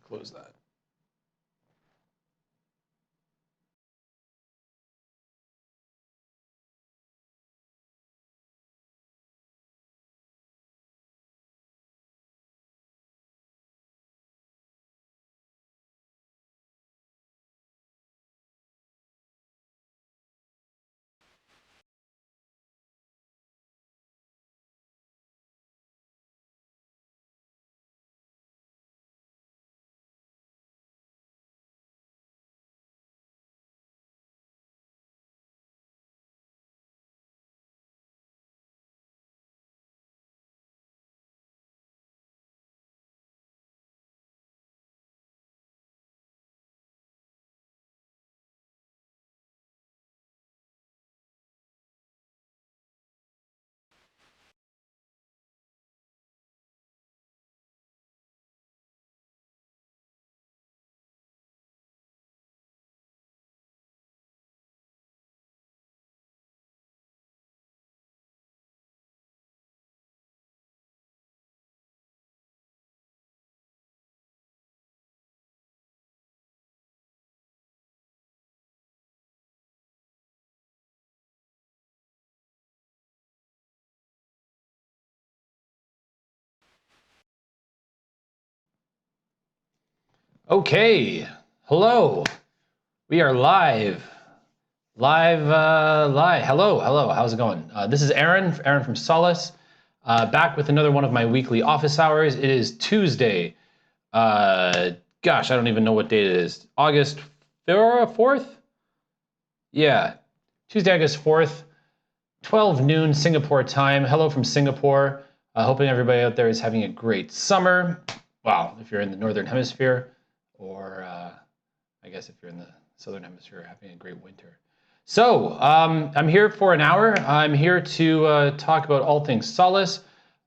close that. Okay, hello. We are live. Live. Hello. How's it going? This is Aaron from Solace, back with another one of my weekly office hours. It is Tuesday. Gosh, I don't even know what date it is. August 4th? Yeah, Tuesday, August 4th, 12 noon Singapore time. Hello from Singapore. Hoping everybody out there is having a great summer. Well, if you're in the Northern Hemisphere, or I guess if you're in the Southern Hemisphere, having a great winter. So I'm here for an hour. I'm here to talk about all things Solace.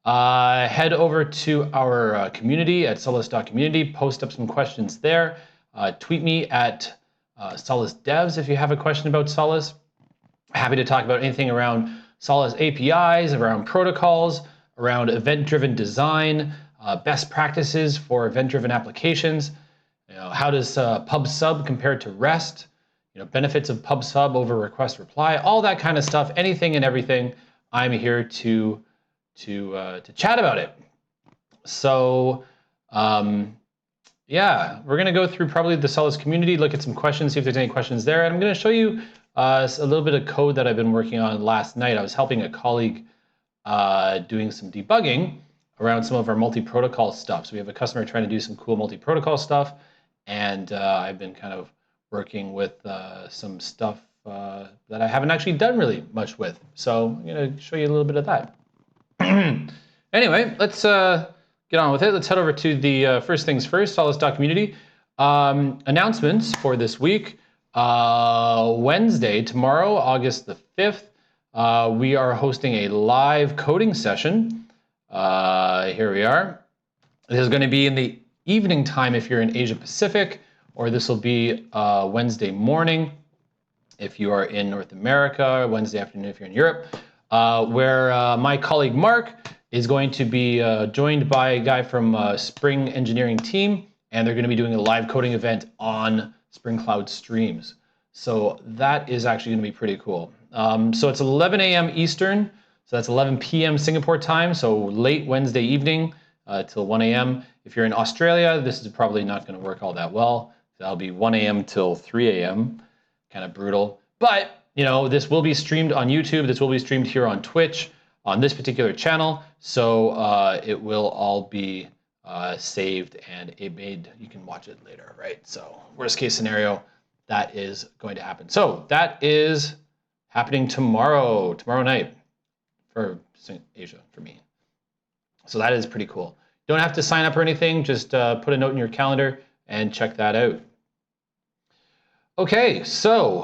Head over to our community at solace.community, post up some questions there. Tweet me at Solace Devs if you have a question about Solace. Happy to talk about anything around Solace APIs, around protocols, around event-driven design, best practices for event-driven applications. You know, how does pub/sub compare to REST? You know, benefits of pub/sub over request/reply, all that kind of stuff. Anything and everything. I'm here to chat about it. So, yeah, we're gonna go through probably the Solace community, look at some questions, see if there's any questions there, and I'm gonna show you a little bit of code that I've been working on last night. I was helping a colleague doing some debugging around some of our multi-protocol stuff. So we have a customer trying to do some cool multi-protocol stuff, and I've been kind of working with some stuff that I haven't actually done really much with. So I'm gonna show you a little bit of that. Anyway, let's get on with it. Let's head over to the first things first, Solace.community. Announcements for this week. Wednesday, tomorrow, August the 5th, we are hosting a live coding session. Here we are. This is going to be in the evening time if you're in Asia Pacific, or this will be Wednesday morning if you are in North America, Wednesday afternoon if you're in Europe, where my colleague Mark is going to be joined by a guy from Spring Engineering team, and they're going to be doing a live coding event on Spring Cloud Streams. So that is actually going to be pretty cool. So it's 11 a.m. Eastern, so that's 11 p.m. Singapore time, so late Wednesday evening till 1 a.m. If you're in Australia, this is probably not going to work all that well. That'll be 1 a.m. till 3 a.m., kind of brutal. But, you know, this will be streamed on YouTube. This will be streamed here on Twitch on this particular channel. So it will all be saved and you can watch it later, right? So worst case scenario, that is going to happen. So that is happening tomorrow night for Asia for me. So that is pretty cool. Don't have to sign up or anything. Just put a note in your calendar and check that out. Okay, so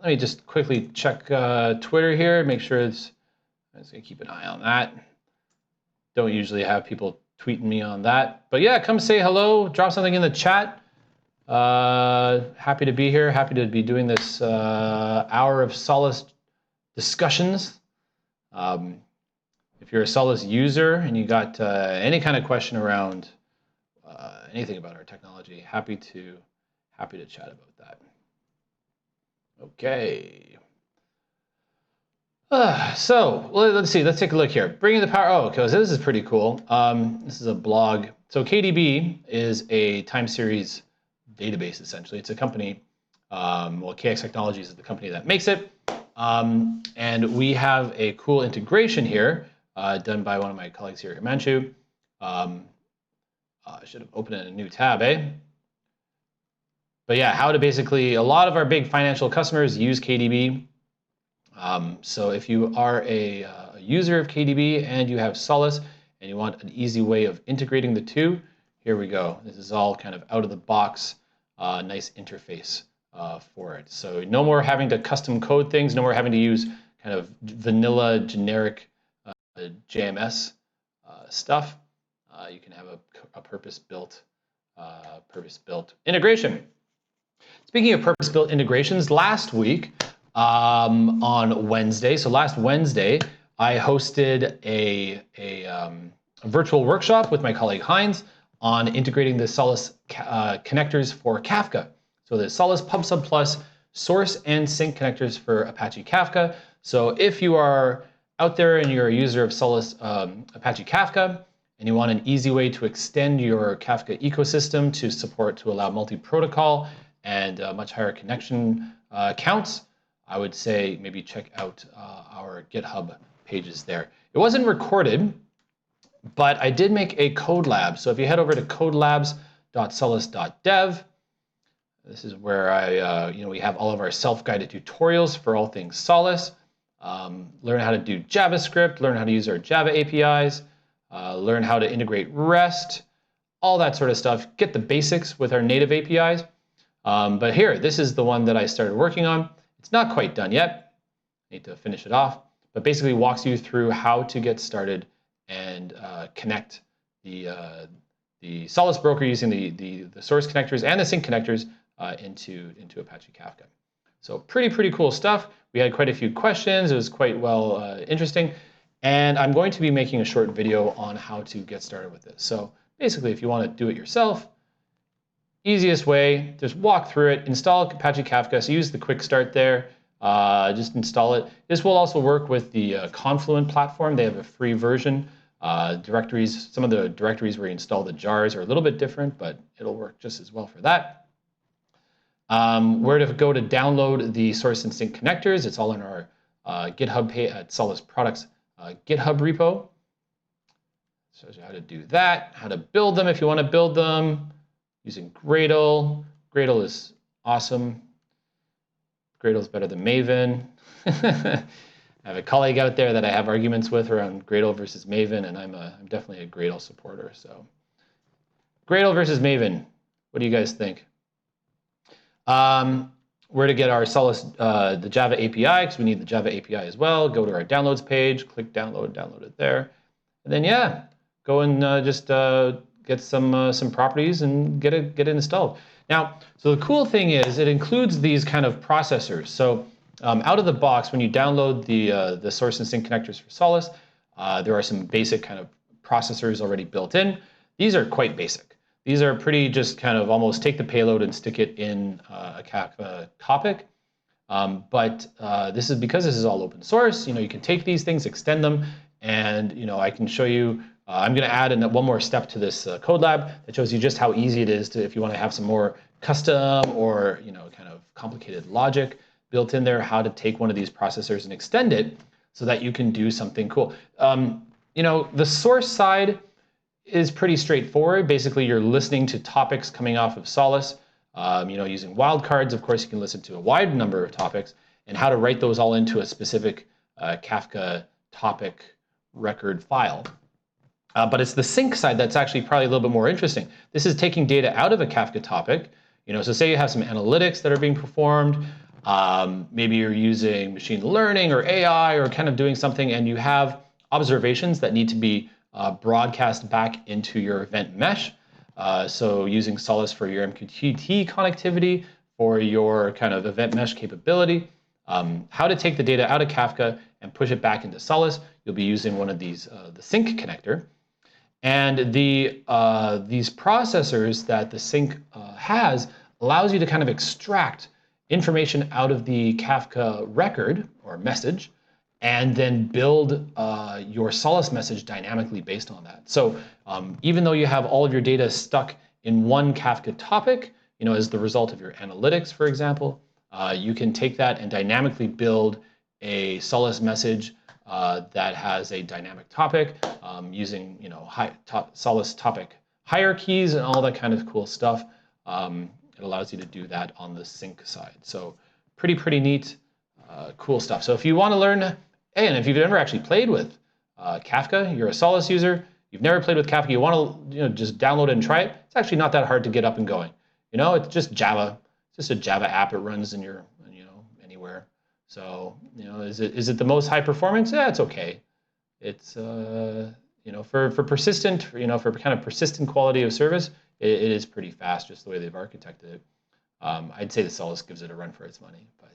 let me just quickly check Twitter here, make sure I'm just gonna keep an eye on that. Don't usually have people tweeting me on that, but yeah, come say hello, drop something in the chat. Happy to be here, happy to be doing this hour of Solace discussions. If you're a Solace user and you got any kind of question around anything about our technology, happy to chat about that. Okay. So let's see. Let's take a look here. Bringing the power. Oh, okay. So this is pretty cool. This is a blog. So KDB is a time series database essentially. It's a company. Well, KX Technologies is the company that makes it. And we have a cool integration here done by one of my colleagues here, Himanshu. I should have opened it in a new tab, eh? But yeah, how to basically, a lot of our big financial customers use KDB. So if you are a user of KDB and you have Solace and you want an easy way of integrating the two, here we go. This is all kind of out of the box, nice interface for it. So no more having to custom code things, no more having to use kind of vanilla generic JMS stuff. You can have a purpose-built integration. Speaking of purpose-built integrations, last week on Wednesday, so last Wednesday, I hosted a virtual workshop with my colleague Heinz on integrating the Solace connectors for Kafka. So the Solace PubSub Plus source and sync connectors for Apache Kafka. So if you are out there and you're a user of Solace Apache Kafka, and you want an easy way to extend your Kafka ecosystem to allow multi-protocol and much higher connection counts, I would say maybe check out our GitHub pages there. It wasn't recorded, but I did make a code lab. So if you head over to codelabs.solace.dev, this is where we have all of our self-guided tutorials for all things Solace. Learn how to do JavaScript, learn how to use our Java APIs, learn how to integrate REST, all that sort of stuff. Get the basics with our native APIs. But here, this is the one that I started working on. It's not quite done yet. I need to finish it off. But basically walks you through how to get started and connect the Solace broker using the source connectors and the sync connectors into Apache Kafka. So pretty cool stuff. We had quite a few questions. It was quite well interesting. And I'm going to be making a short video on how to get started with this. So basically, if you want to do it yourself, easiest way, just walk through it, install Apache Kafka. So use the quick start there, just install it. This will also work with the Confluent platform. They have a free version. Directories, some of the directories where you install the jars are a little bit different, but it'll work just as well for that. Where to go to download the source and sync connectors. It's all in our GitHub page at Solace Products GitHub repo. Shows you how to do that, how to build them if you want to build them using Gradle. Gradle is awesome. Gradle is better than Maven. I have a colleague out there that I have arguments with around Gradle versus Maven, and I'm definitely a Gradle supporter. So Gradle versus Maven, what do you guys think? Where to get our Solace, the Java API, because we need the Java API as well. Go to our downloads page, click download, download it there. And then, yeah, go and just get some properties and get it installed. Now, so the cool thing is it includes these kind of processors. So out of the box, when you download the source and sync connectors for Solace, there are some basic kind of processors already built in. These are quite basic. These are pretty just kind of almost take the payload and stick it in a Kafka topic. But this is because this is all open source. You can take these things, extend them, and I can show you. I'm going to add in one more step to this code lab that shows you just how easy it is to, if you want to have some more custom or kind of complicated logic built in there, how to take one of these processors and extend it so that you can do something cool. The source side is pretty straightforward. Basically, you're listening to topics coming off of Solace. Using wildcards, of course, you can listen to a wide number of topics, and how to write those all into a specific Kafka topic record file. But it's the sync side that's actually probably a little bit more interesting. This is taking data out of a Kafka topic. So say you have some analytics that are being performed. Maybe you're using machine learning or AI or kind of doing something, and you have observations that need to be broadcast back into your event mesh. So using Solace for your MQTT connectivity, for your kind of event mesh capability, how to take the data out of Kafka and push it back into Solace. You'll be using one of these, the sync connector. And these processors that the sync has allows you to kind of extract information out of the Kafka record or message, and then build your Solace message dynamically based on that. So even though you have all of your data stuck in one Kafka topic, as the result of your analytics, for example, you can take that and dynamically build a Solace message that has a dynamic topic using Solace topic hierarchies and all that kind of cool stuff. It allows you to do that on the sync side. So pretty neat, cool stuff. So if you want to learn, and if you've never actually played with Kafka, you're a Solace user, you've never played with Kafka, you want to just download it and try it. It's actually not that hard to get up and going. It's just Java. It's just a Java app. It runs in your anywhere. So is it the most high performance? Yeah, it's okay. It's for persistent, for kind of persistent quality of service, it is pretty fast, just the way they've architected it. I'd say the Solace gives it a run for its money, but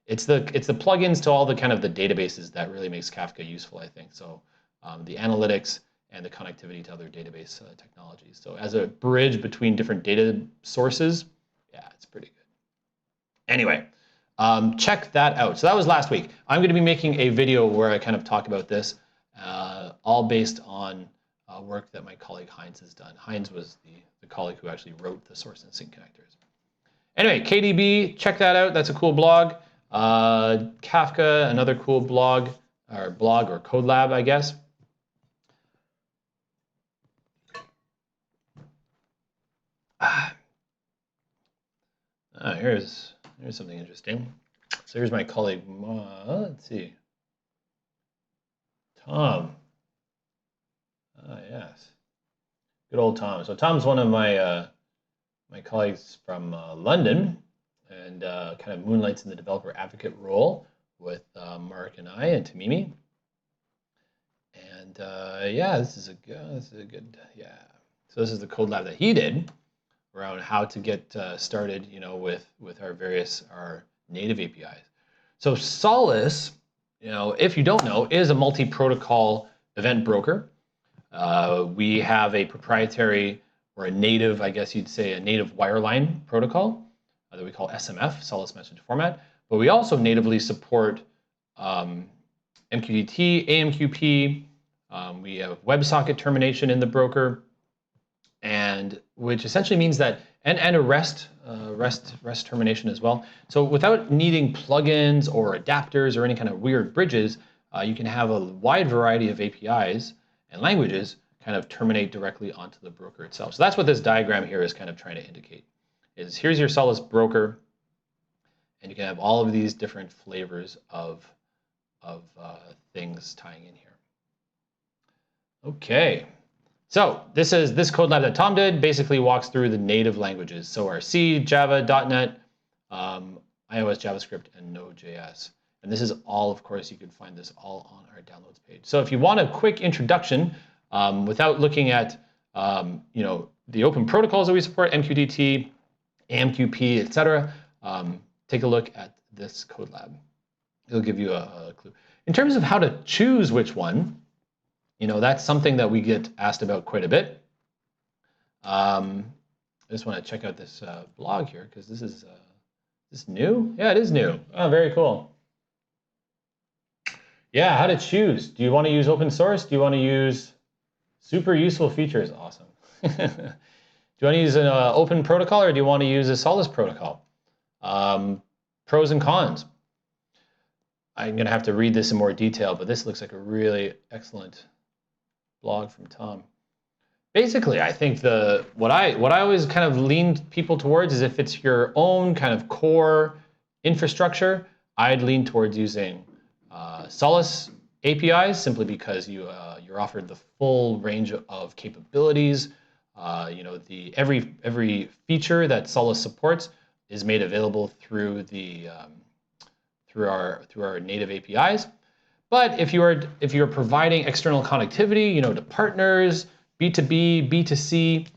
it's the plugins to all the kind of the databases that really makes Kafka useful, I think. So the analytics and the connectivity to other database technologies. So as a bridge between different data sources, yeah, it's pretty good. Anyway, check that out. So that was last week. I'm going to be making a video where I kind of talk about this, all based on work that my colleague Heinz has done. Heinz was the colleague who actually wrote the source and sync connectors. Anyway, KDB, check that out. That's a cool blog. Kafka, another cool blog or code lab, I guess. Here's something interesting. So here's my colleague, let's see, Tom. Yes, good old Tom. So Tom's one of my my colleagues from London, and kind of moonlights in the developer advocate role with Mark and I and Tamimi. And yeah, this is a good, yeah. So this is the code lab that he did around how to get started, with our native APIs. So Solace, if you don't know, is a multi-protocol event broker. We have a proprietary, or a native, I guess you'd say, a native wireline protocol that we call SMF, Solace Message Format. But we also natively support MQTT, AMQP. We have WebSocket termination in the broker, and which essentially means that, and a REST termination as well. So without needing plugins or adapters or any kind of weird bridges, you can have a wide variety of APIs and languages kind of terminate directly onto the broker itself. So that's what this diagram here is kind of trying to indicate. Is here's your Solace broker, and you can have all of these different flavors of things tying in here. Okay. So this code lab that Tom did basically walks through the native languages. So our C, Java, .NET, iOS, JavaScript, and Node.js. And this is all, of course, you can find this all on our downloads page. So if you want a quick introduction, without looking at the open protocols that we support, MQTT, AMQP, etc., take a look at this code lab. It'll give you a clue. In terms of how to choose which one, that's something that we get asked about quite a bit. I just want to check out this blog here, because this is new? Yeah, it is new. Oh, very cool. Yeah, how to choose. Do you want to use open source? Do you want to use super useful features? Awesome. Do you want to use an open protocol, or do you want to use a Solace protocol? Pros and cons. I'm going to have to read this in more detail, but this looks like a really excellent blog from Tom. Basically, I think what I always kind of lean people towards is, if it's your own kind of core infrastructure, I'd lean towards using Solace APIs, simply because you're offered the full range of capabilities. Every feature that Solace supports is made available through our native APIs. But if you're providing external connectivity, to partners, B2B, B2C,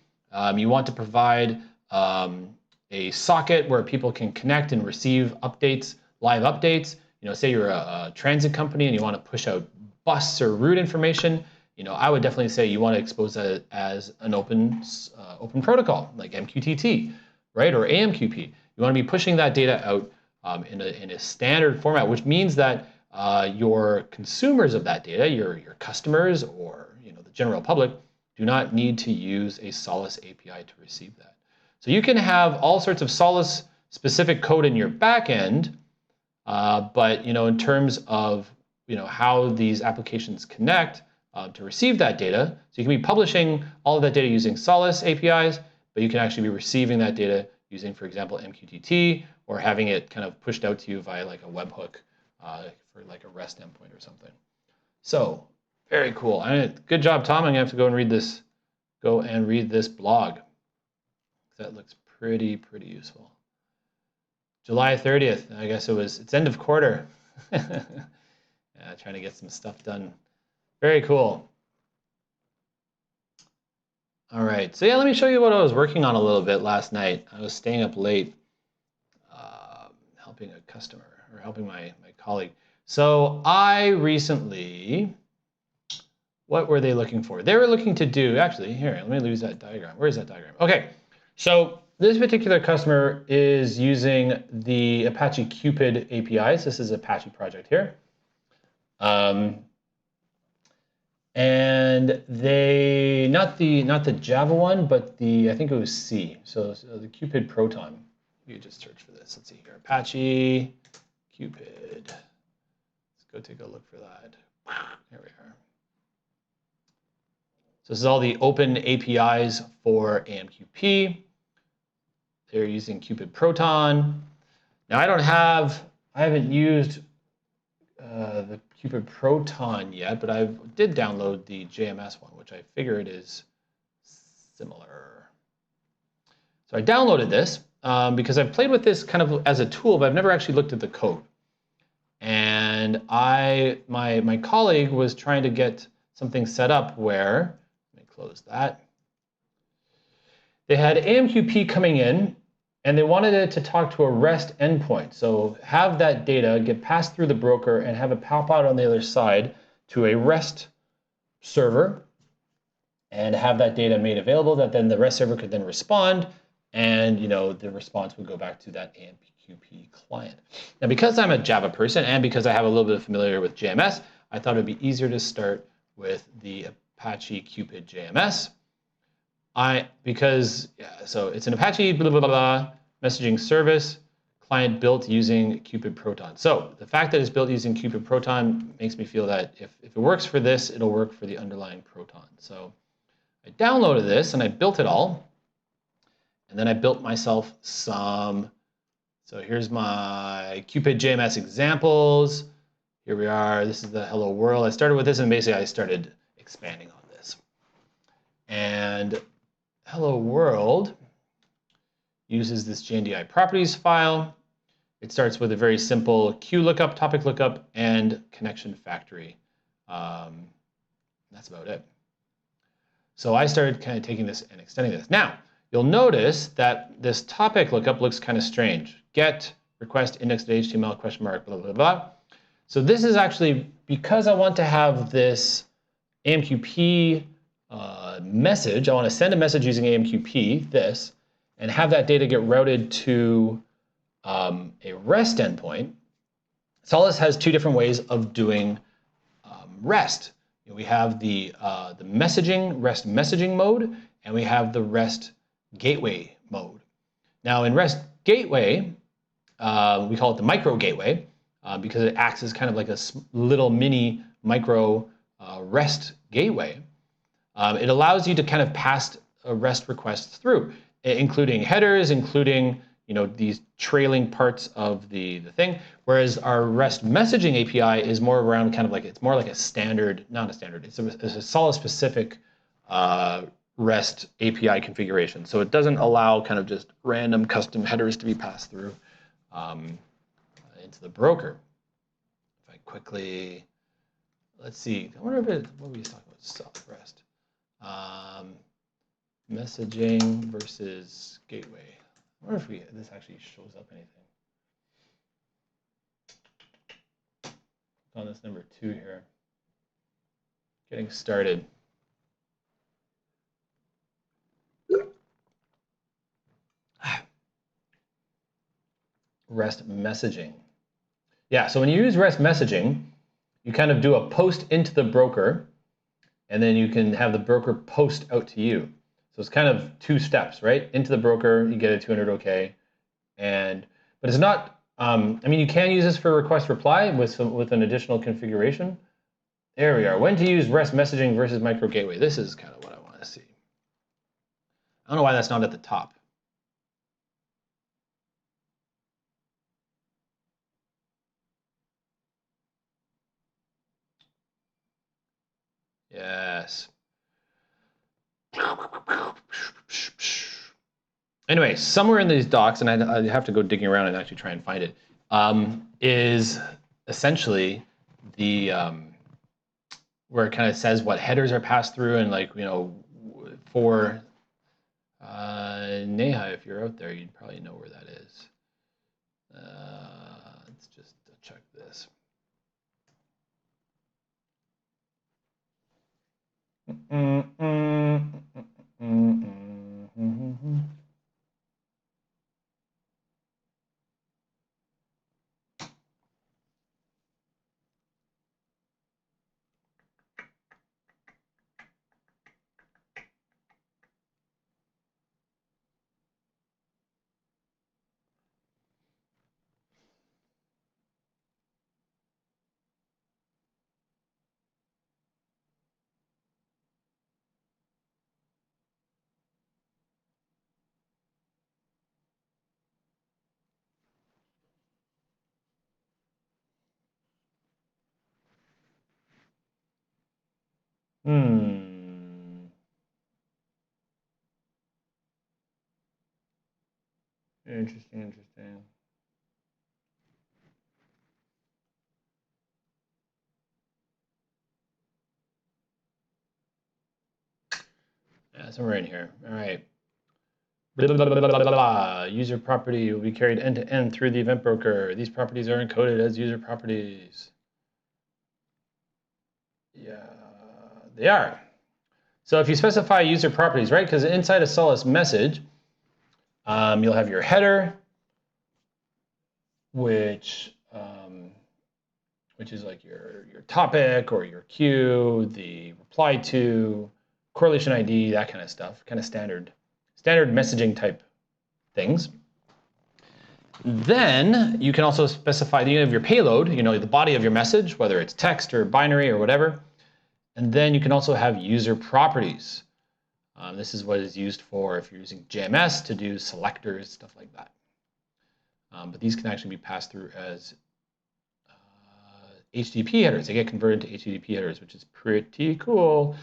you want to provide a socket where people can connect and receive updates, live updates. Say you're a transit company and you want to push out bus or route information, I would definitely say you want to expose that as an open protocol like MQTT, right, or AMQP. You want to be pushing that data out in a standard format, which means that your consumers of that data, your customers or the general public, do not need to use a Solace API to receive that. So you can have all sorts of Solace specific code in your backend, but in terms of how these applications connect to receive that data, so you can be publishing all of that data using Solace APIs, but you can actually be receiving that data using, for example, MQTT, or having it kind of pushed out to you via like a webhook for like a REST endpoint or something. So very cool. Good job, Tom. I'm gonna have to go and read this blog. That looks pretty useful. July 30th. I guess it's end of quarter. Yeah, trying to get some stuff done. Very cool. All right, so yeah, let me show you what I was working on a little bit last night. I was staying up late helping a customer, or helping my colleague. So I recently, what were they looking for? They were looking to do, actually, here, let me lose that diagram. Where is that diagram? Okay, so this particular customer is using the Apache Cupid APIs. This is Apache project here. And they, not the Java one, but I think it was C. So the Cupid Proton. You just search for this. Let's see here. Apache Cupid. Let's go take a look for that. Here we are. So this is all the open APIs for AMQP. They're using Cupid Proton. Now I haven't used the Cupid Proton yet, but I did download the JMS one, which I figure it is similar. So I downloaded this because I've played with this kind of as a tool, but I've never actually looked at the code. And my colleague was trying to get something set up where, let me close that. They had AMQP coming in, and they wanted it to talk to a REST endpoint. So have that data get passed through the broker and have it pop out on the other side to a REST server, and have that data made available that then the REST server could then respond, and the response would go back to that AMQP client. Now, because I'm a Java person and because I have a little bit of familiarity with JMS, I thought it would be easier to start with the Apache Cupid JMS. So it's an Apache blah, blah, blah, blah, messaging service client built using Cupid Proton. So the fact that it's built using Cupid Proton makes me feel that if it works for this, it'll work for the underlying Proton. So I downloaded this and I built it all. And then I built myself some. So here's my Cupid JMS examples. Here we are. This is the hello world. I started with this, and basically I started expanding on this. And hello world uses this JNDI properties file. It starts with a very simple queue lookup, topic lookup, and connection factory. That's about it. So I started kind of taking this and extending this. Now, you'll notice that this topic lookup looks kind of strange. Get request index.html question mark blah blah blah. So this is actually because I want to have this AMQP message. I want to send a message using AMQP, this, and have that data get routed to a REST endpoint. Solace has two different ways of doing REST. We have the messaging, REST messaging mode, and we have the REST gateway mode. Now in REST gateway, we call it the micro gateway because it acts as kind of like a little mini micro REST gateway. It allows you to kind of pass a REST request through, including headers, including these trailing parts of the thing. Whereas our REST messaging API is more around kind of like, it's more like a standard, not a standard, it's a Solace specific REST API configuration. So it doesn't allow kind of just random custom headers to be passed through into the broker. If I quickly, let's see, I wonder if what were we talking about? Soft REST. Messaging versus gateway. I wonder if this actually shows up anything. On this number 2 here. getting started. REST messaging. Yeah, so when you use REST messaging, you kind of do a post into the broker, and then you can have the broker post out to you. So it's kind of 2 steps, right? Into the broker, you get a 200 OK, but it's not. I mean, you can use this for request reply with an additional configuration. There we are. When to use REST messaging versus micro gateway. This is kind of what I want to see. I don't know why that's not at the top. Yes. Anyway, somewhere in these docs, and I have to go digging around and actually try and find it, is essentially the where it kind of says what headers are passed through, and like, you know, for Neha, if you're out there, you'd probably know where that is. Let's just check this. Interesting. Yeah, somewhere in here. All right. Blah, blah, blah, blah, blah, blah. User property will be carried end to end through the event broker. These properties are encoded as user properties. Yeah, they are. So if you specify user properties, right? Because inside a Solace message, you'll have your header, which is like your topic or your queue, the reply to, correlation ID, that kind of stuff, kind of standard messaging type things. Then you can also specify the unit of your payload, you know, the body of your message, whether it's text or binary or whatever. And then you can also have user properties. This is what is used for if you're using JMS to do selectors, stuff like that. But these can actually be passed through as HTTP headers. They get converted to HTTP headers, which is pretty cool.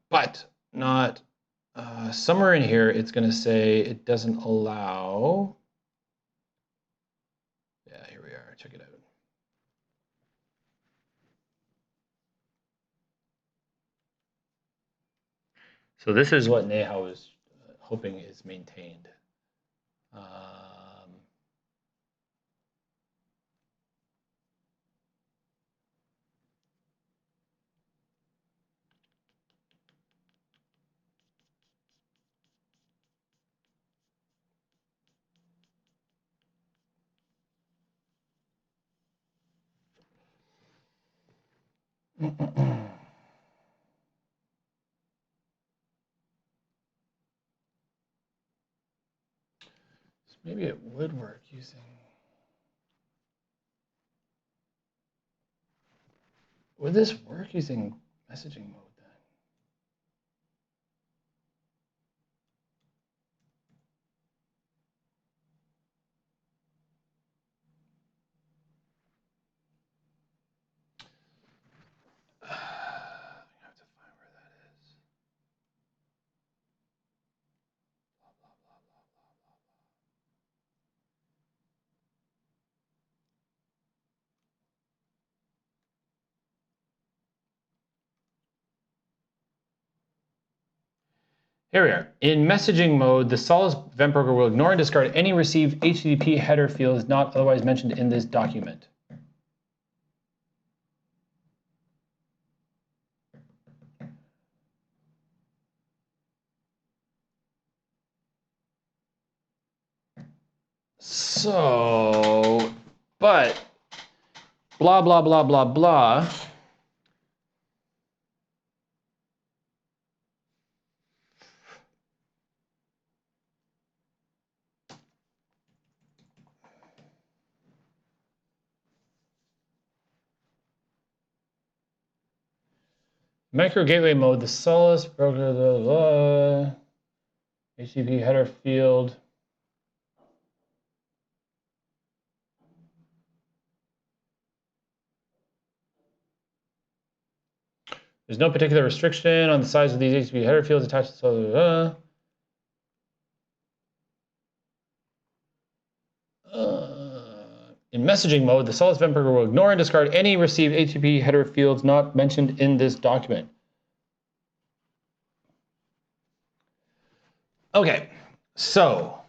But not somewhere in here, it's going to say it doesn't allow. Yeah, here we are. Check it out. So this is what Neha was hoping is maintained. So maybe it would work using. Would this work using messaging mode then? I have to find where that is. Blah, blah, blah, blah, blah, blah, blah. Here we are. In messaging mode, the Solace event broker will ignore and discard any received HTTP header fields not otherwise mentioned in this document. So, but blah, blah, blah, blah, blah. Micro gateway mode, the Solace broker, HTTP header field. There's no particular restriction on the size of these HTTP header fields attached to in messaging mode, the Solace event broker will ignore and discard any received HTTP header fields not mentioned in this document. Okay, so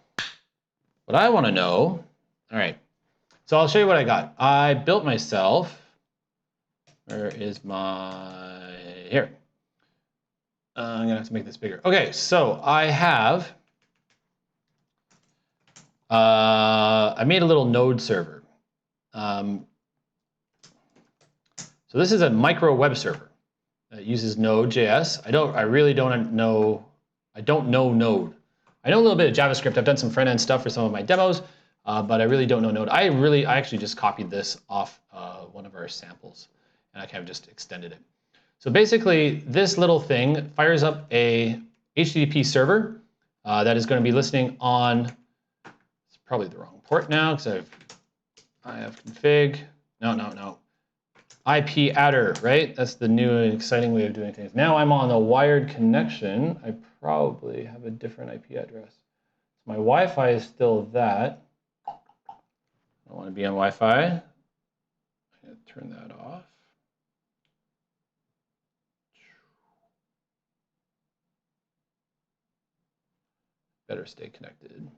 what I want to know, all right, so I'll show you what I got. I built myself, where is my, here. I'm gonna have to make this bigger. Okay, so I have, I made a little node server. So this is a micro web server that uses Node.js. I really don't know Node. I know a little bit of JavaScript. I've done some front end stuff for some of my demos, but I really don't know Node. I actually just copied this off one of our samples, and I kind of just extended it. So basically, this little thing fires up a HTTP server that is going to be listening on. It's probably the wrong port now because I have config. No. IP adder, right? That's the new and exciting way of doing things. Now I'm on a wired connection. I probably have a different IP address. So my Wi-Fi is still that. I don't want to be on Wi-Fi. I'm going to turn that off. Better stay connected.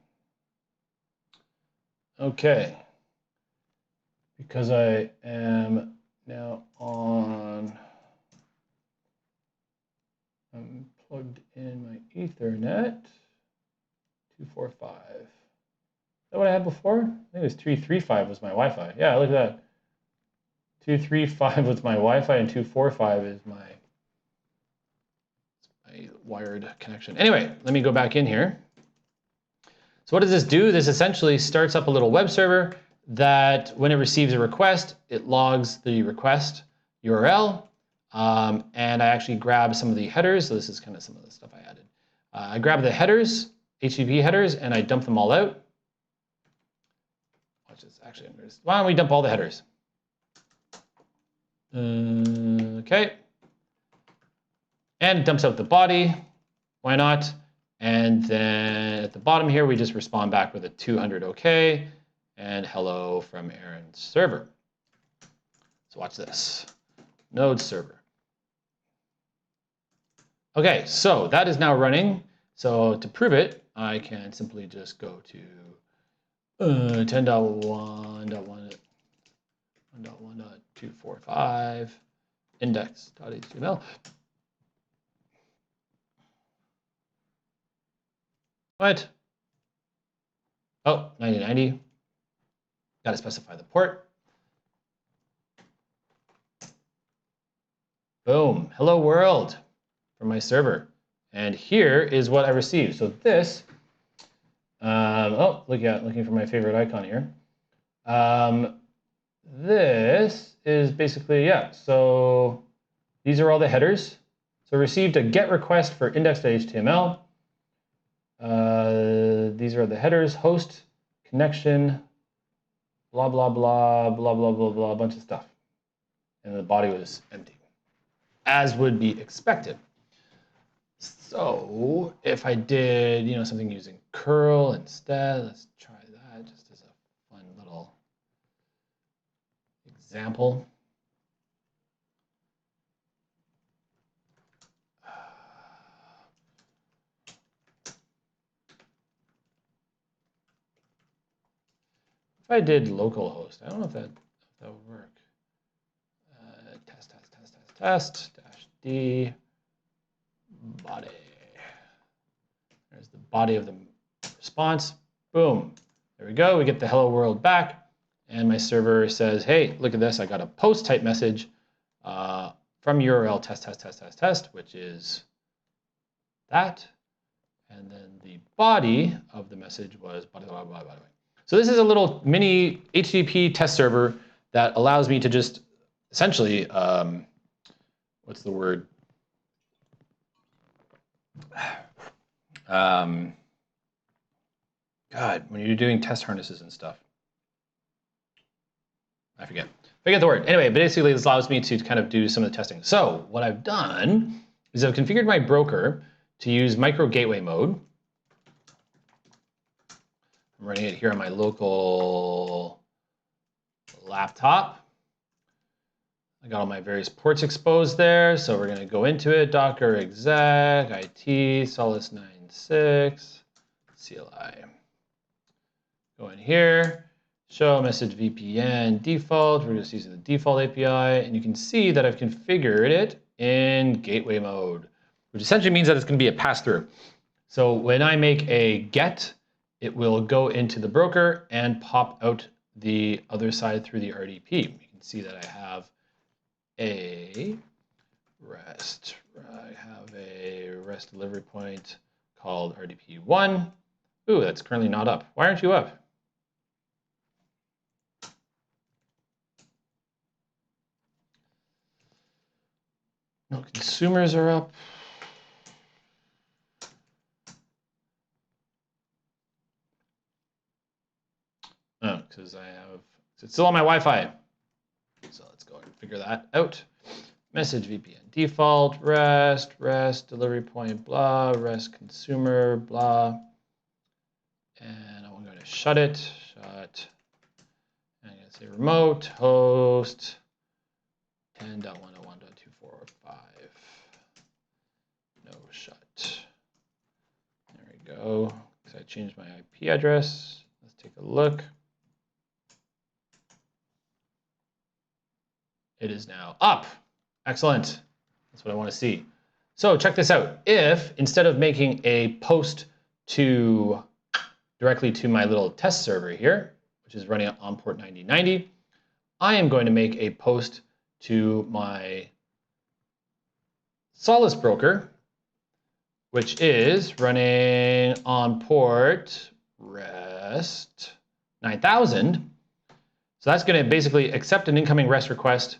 Okay. Because I am now on, I'm plugged in my Ethernet, 245. Is that what I had before? I think it was 335 was my Wi-Fi. Yeah, look at that. 235 was my Wi-Fi and 245 is my wired connection. Anyway, let me go back in here. So what does this do? This essentially starts up a little web server that when it receives a request, it logs the request URL. And I actually grab some of the headers. So this is kind of some of the stuff I added. I grab the headers, HTTP headers, and I dump them all out. Watch this. Actually, why don't we dump all the headers? Okay. And it dumps out the body. Why not? And then at the bottom here, we just respond back with a 200 OK and hello from Aaron's server. So watch this. Node server. Okay, so that is now running. So to prove it, I can simply just go to 10.1.1.1.245 index.html. What? Oh, 9090. Got to specify the port. Boom. Hello world from my server. And here is what I received. So this, looking for my favorite icon here. This is basically, yeah. So these are all the headers. So received a GET request for index.html. These are the headers, host, connection, blah, blah, blah, blah, blah, blah, blah, a bunch of stuff. And the body was empty, as would be expected. So if I did, something using curl instead, let's try that just as a fun little example. If I did localhost, I don't know if that would work. Test -d body. There's the body of the response. Boom. There we go. We get the hello world back. And my server says, hey, look at this. I got a post type message from URL test, which is that. And then the body of the message was blah, blah, blah, blah, blah. So this is a little mini HTTP test server that allows me to just essentially, what's the word? God, when you're doing test harnesses and stuff. I forget the word. Anyway, basically this allows me to kind of do some of the testing. So what I've done is I've configured my broker to use micro gateway mode. I'm running it here on my local laptop. I got all my various ports exposed there. So we're going to go into it, docker exec, IT, Solace 96, CLI. Go in here. Show message VPN default. We're just using the default API, and you can see that I've configured it in gateway mode, which essentially means that it's going to be a pass-through. So when I make a get, it will go into the broker and pop out the other side through the RDP. You can see that I have a REST. I have a REST delivery point called RDP1. Ooh, that's currently not up. Why aren't you up? No consumers are up. Oh, because it's still on my Wi-Fi. So let's go and figure that out. Message VPN default, REST delivery point, blah, REST consumer, blah. And I'm going to shut it, shut. And I'm going to say remote host 10.101.245. No shut. There we go. Because I changed my IP address. Let's take a look. It is now up. Excellent. That's what I want to see. So check this out. If instead of making a post directly to my little test server here, which is running on port 9090, I am going to make a post to my Solace broker, which is running on port REST 9000. So that's going to basically accept an incoming REST request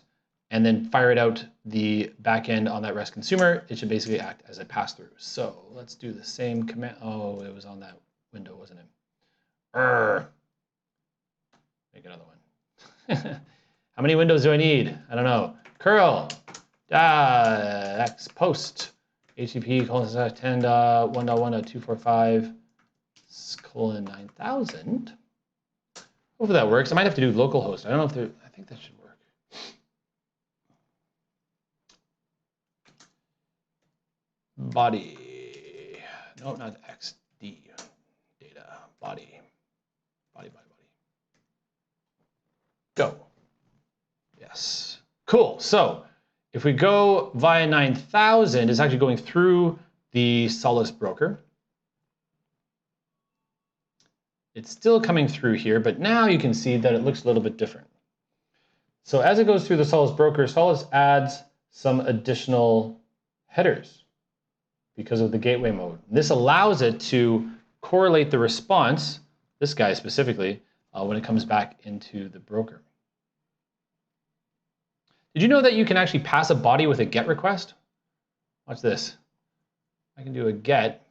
and then fire it out the backend on that REST consumer. It should basically act as a pass-through. So let's do the same command. Oh, it was on that window, wasn't it? Make another one. How many windows do I need? I don't know. Curl x post HTTP :10.1.1.245:9000. Hopefully that works. I might have to do localhost. I don't know if there. I think that should work. Body. No, not XD. Data. Body. Body. Go. Yes. Cool. So if we go via 9000, it's actually going through the Solace broker. It's still coming through here, but now you can see that it looks a little bit different. So as it goes through the Solace broker, Solace adds some additional headers because of the gateway mode. This allows it to correlate the response, this guy specifically, when it comes back into the broker. Did you know that you can actually pass a body with a GET request? Watch this. I can do a GET.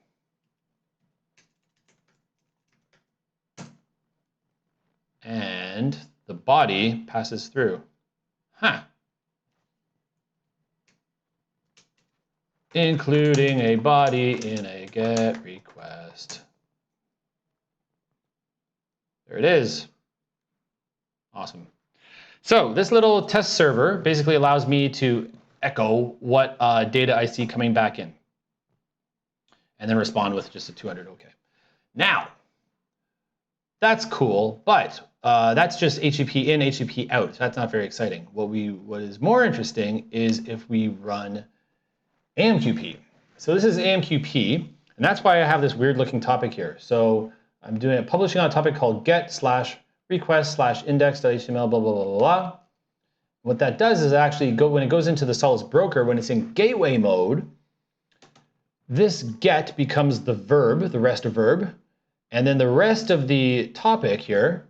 And the body passes through. Huh. Including a body in a GET request. There it is. Awesome. So this little test server basically allows me to echo what data I see coming back in, and then respond with just a 200 OK. Now, that's cool, but that's just HTTP in, HTTP out. So that's not very exciting. What is more interesting is if we run AMQP. So this is AMQP, and that's why I have this weird looking topic here. So I'm doing publishing on a topic called get/request/index.html, blah, blah, blah, blah, blah. What that does is actually when it goes into the Solace broker, when it's in gateway mode, this get becomes the verb, the REST verb, and then the rest of the topic here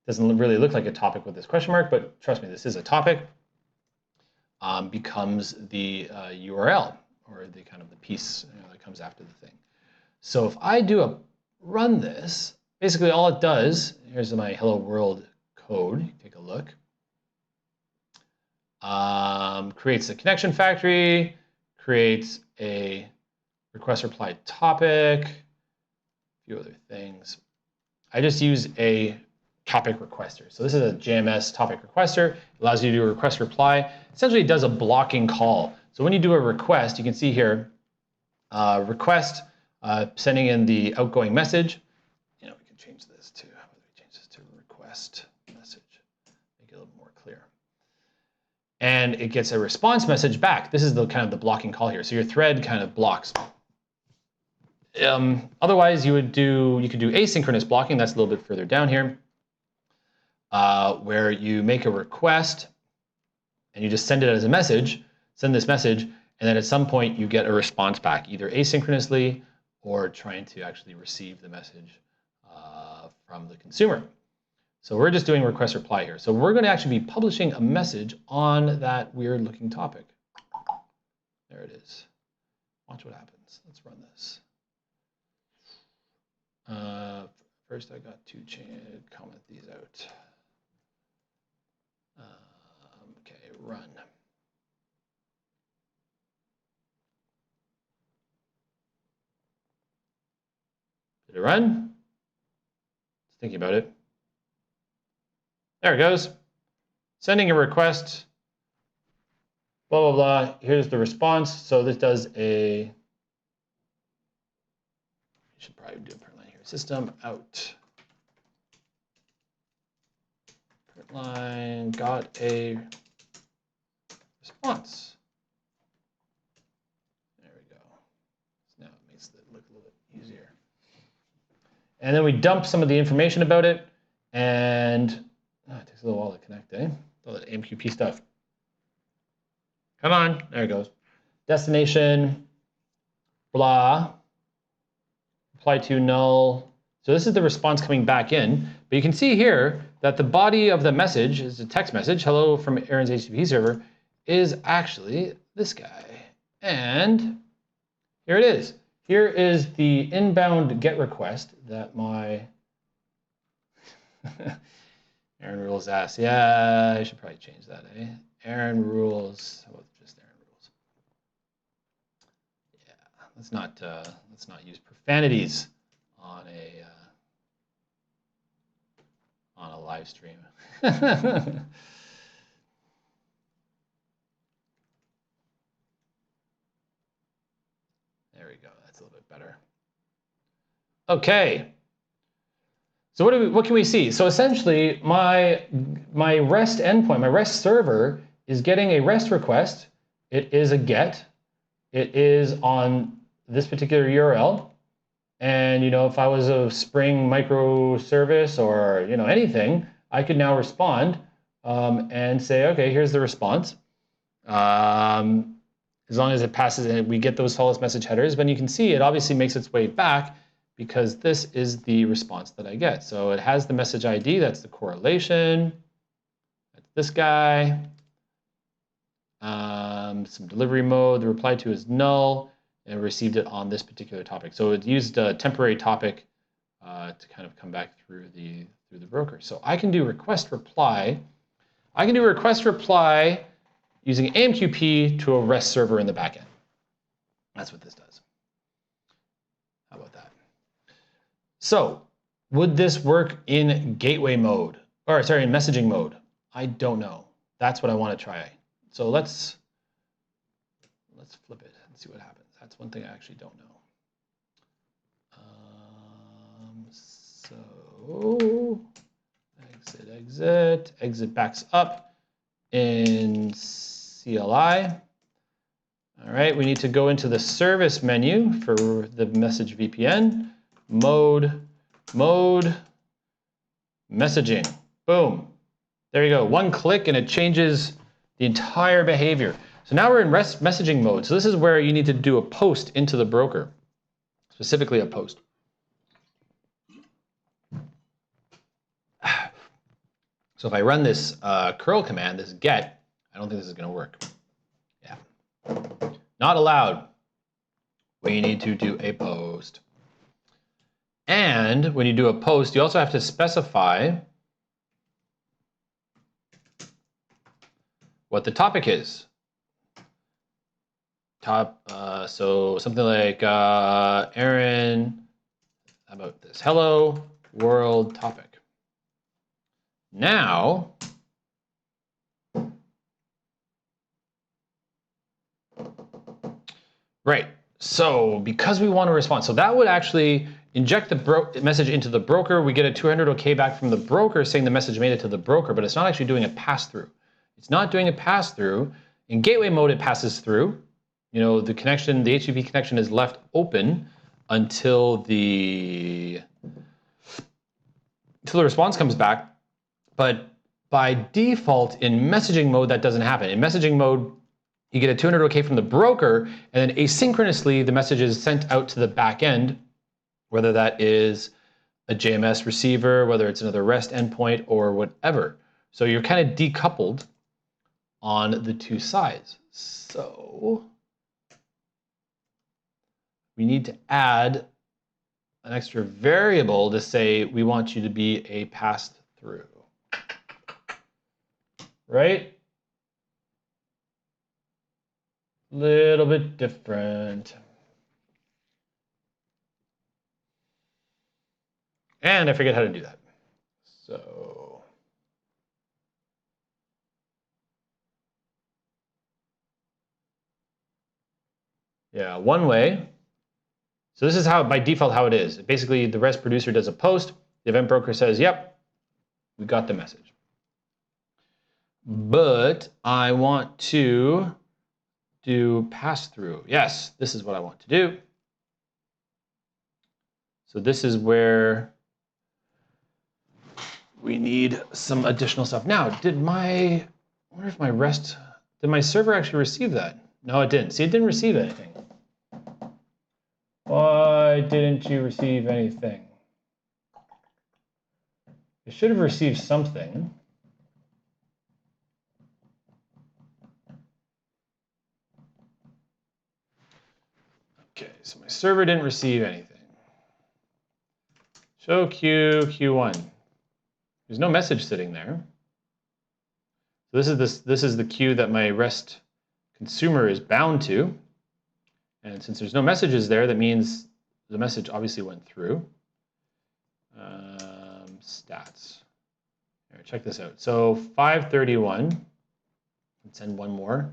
doesn't really look like a topic with this question mark, but trust me, this is a topic, becomes the URL, or the kind of the piece that comes after the thing. So if I do run this, basically all it does, here's my hello world code, take a look. Creates a connection factory, creates a request reply topic, a few other things. I just use a topic requester. So this is a JMS topic requester. It allows you to do a request reply. Essentially, it does a blocking call. So when you do a request, you can see here, request, sending in the outgoing message. We can change this to, how do we change this to request message? Make it a little more clear. And it gets a response message back. This is the kind of the blocking call here. So your thread kind of blocks. Otherwise, you could do asynchronous blocking. That's a little bit further down here, where you make a request and you just send it as a message, send this message, and then at some point you get a response back, either asynchronously or trying to actually receive the message from the consumer. So we're just doing request reply here. So we're going to actually be publishing a message on that weird looking topic. There it is. Watch what happens. Let's run this. First, I got to comment these out. Okay, run. Did it run? Just thinking about it. There it goes. Sending a request. Blah, blah, blah. Here's the response. So this does a, you should probably do a print line here. System out. Print line got a response. There we go. So now it makes it look a little bit easier. And then we dump some of the information about it, and it takes a little while to connect, all that AMQP stuff. Come on, there it goes. Destination, blah, reply to null. So this is the response coming back in, but you can see here that the body of the message is a text message, hello from Aaron's HTTP server, is actually this guy. And here it is. Here is the inbound GET request that my Aaron Rules asked. Yeah, I should probably change that, Aaron Rules. How about just Aaron Rules? Yeah, let's not use profanities on a live stream. There we go. That's a little bit better. Okay. So what can we see? So essentially, my REST endpoint, my REST server is getting a REST request. It is a GET. It is on this particular URL. And if I was a Spring microservice or anything, I could now respond and say, okay, here's the response. As long as it passes and we get those Solace message headers, then you can see it obviously makes its way back because this is the response that I get. So it has the message ID, that's the correlation. That's this guy. Some delivery mode, the reply to is null, and received it on this particular topic. So it used a temporary topic to kind of come back through the broker. So I can do request reply. I can do a request reply using AMQP to a REST server in the backend. That's what this does. How about that? So would this work in gateway mode? Or sorry, in messaging mode? I don't know. That's what I want to try. So let's flip it and see what happens. That's one thing I actually don't know. So exit backs up in CLI. All right, we need to go into the service menu for the message VPN, mode, mode messaging. Boom. There you go. One click and it changes the entire behavior. So now we're in REST messaging mode. So this is where you need to do a post into the broker, specifically a post. So if I run this curl command, this get, I don't think this is going to work. Yeah. Not allowed. We need to do a post. And when you do a post, you also have to specify what the topic is. So something like Aaron, how about this? Hello world topic. Now, right, so because we want to respond, so that would actually inject the message into the broker. We get a 200 OK back from the broker saying the message made it to the broker, but it's not actually doing a pass-through. It's not doing a pass-through. In gateway mode, it passes through. You know, the connection, the HTTP connection is left open until the response comes back. But by default, in messaging mode, that doesn't happen. In messaging mode, you get a 200 OK from the broker, and then asynchronously, the message is sent out to the back end, whether that is a JMS receiver, whether it's another REST endpoint, or whatever. So you're kind of decoupled on the two sides. So we need to add an extra variable to say we want you to be a pass-through, right? Little bit different. And I forget how to do that. So yeah, one way. So this is how, by default, how it is. Basically, the REST producer does a post. The event broker says, yep, we got the message. But I want to do pass-through. Yes, this is what I want to do. So this is where we need some additional stuff. Now, I wonder if did my server actually receive that? No, it didn't. See, it didn't receive anything. Why didn't you receive anything? It should have received something. Okay, so my server didn't receive anything. Show queue, Q1. There's no message sitting there. So this is the queue that my REST consumer is bound to. And since there's no messages there, that means the message obviously went through. Stats. All right, check this out. So 531. Let's send one more.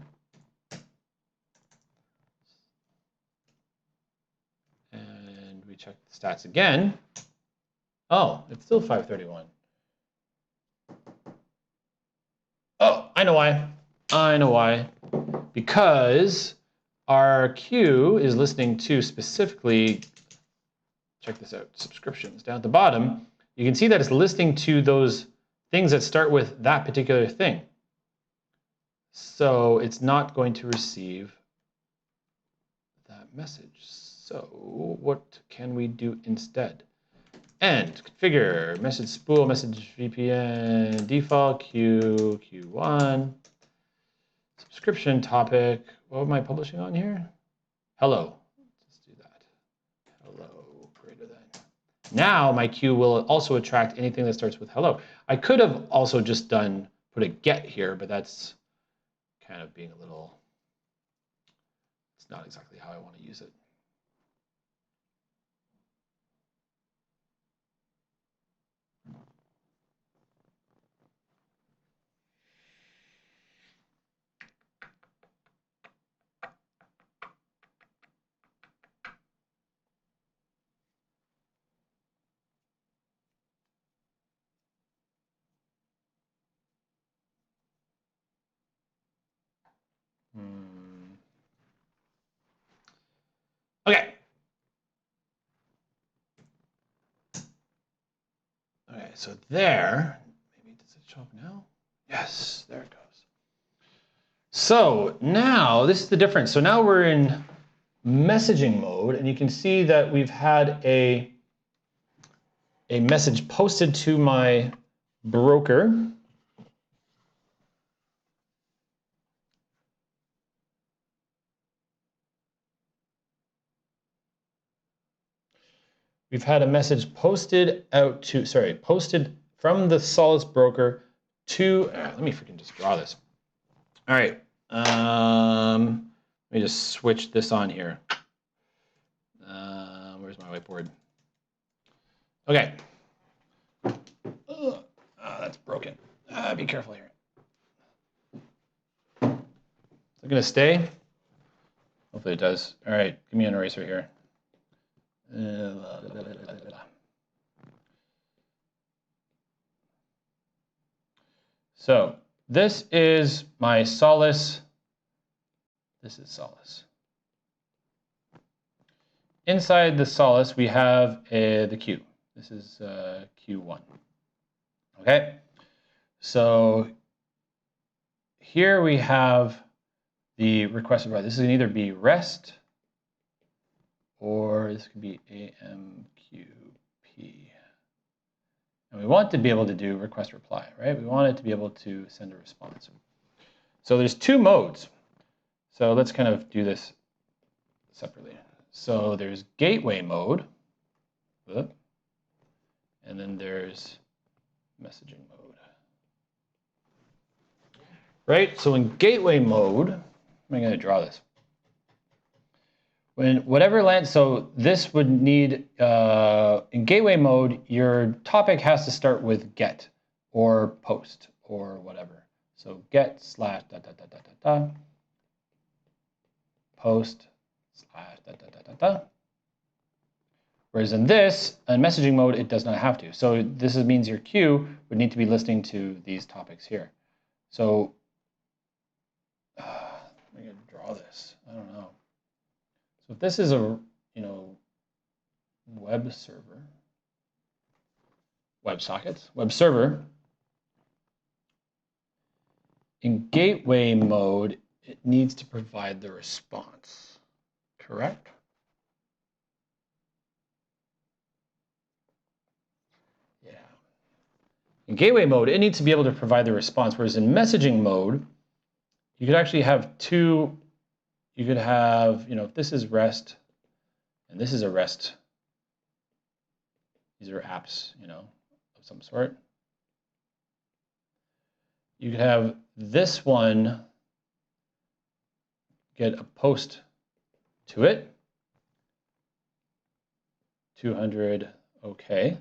And we check the stats again. Oh, it's still 531. Oh, I know why. I know why. Because our queue is listening to specifically, check this out, subscriptions. Down at the bottom, you can see that it's listening to those things that start with that particular thing. So it's not going to receive that message. So what can we do instead? And configure message spool, message VPN, default queue, Q1, subscription topic. What am I publishing on here? Hello. Let's do that. Hello greater than. Now my queue will also attract anything that starts with hello. I could have also just put a get here, but that's kind of being a little, it's not exactly how I want to use it. Okay. so there, maybe does it show up now? Yes, there it goes. So now this is the difference. So now we're in messaging mode, and you can see that we've had a message posted to my broker. We've had a message posted out to, posted from the Solace broker to, let me freaking just draw this. All right, let me just switch this on here. Where's my whiteboard? Okay. That's broken. Be careful here. Is it gonna stay? Hopefully it does. All right, give me an eraser here. So this is my Solace. This is Solace. Inside the Solace, we have the queue. This is Q1. Okay, so here we have the request reply. This can either be REST or this could be AMQP. And we want to be able to do request reply, right? We want it to be able to send a response. So there's two modes. So let's kind of do this separately. So there's gateway mode, and then there's messaging mode. Right, so in gateway mode, I'm going to draw this. When whatever lands, so this would need, in gateway mode, your topic has to start with get or post or whatever. So get / post / Whereas in this, in messaging mode, it does not have to. So this means your queue would need to be listening to these topics here. So I'm going to draw this. I don't know. So if this is a, web server, WebSockets, web server, in gateway mode, it needs to provide the response, correct? Yeah. In gateway mode, it needs to be able to provide the response, whereas in messaging mode, you could actually have two. You could have, if this is REST and this is a REST, these are apps, of some sort. You could have this one get a post to it, 200, okay,